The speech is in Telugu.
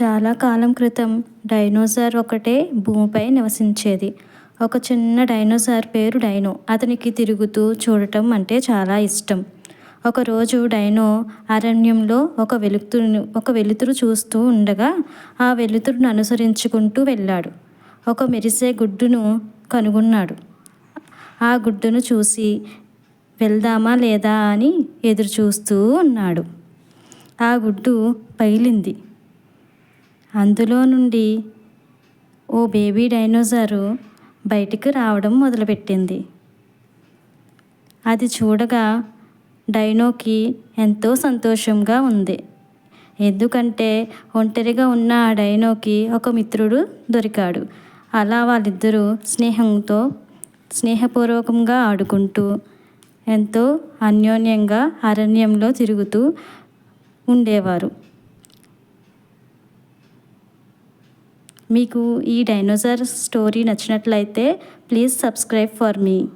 చాలా కాలం క్రితం డైనోసార్ ఒకటే భూమిపై నివసించేది. ఒక చిన్న డైనోసార్ పేరు డైనో. అతనికి తిరుగుతూ చూడటం అంటే చాలా ఇష్టం. ఒకరోజు డైనో అరణ్యంలో ఒక వెలుతురు చూస్తూ ఉండగా ఆ వెలుతురును అనుసరించుకుంటూ వెళ్ళాడు. ఒక మెరిసే గుడ్డును కనుగొన్నాడు. ఆ గుడ్డును చూసి వెళ్దామా లేదా అని ఎదురు చూస్తూ ఉన్నాడు. ఆ గుడ్డు పగిలింది. అందులో నుండి ఓ బేబీ డైనోసారు బయటికి రావడం మొదలుపెట్టింది. అది చూడగా డైనోకి ఎంతో సంతోషంగా ఉంది. ఎందుకంటే ఒంటరిగా ఉన్న ఆ డైనోకి ఒక మిత్రుడు దొరికాడు. అలా వాళ్ళిద్దరూ స్నేహపూర్వకంగా ఆడుకుంటూ ఎంతో అన్యోన్యంగా అరణ్యంలో తిరుగుతూ ఉండేవారు. మీకు ఈ డైనోసార్ స్టోరీ నచ్చినట్లయితే ప్లీజ్ సబ్స్క్రైబ్ ఫర్ మీ.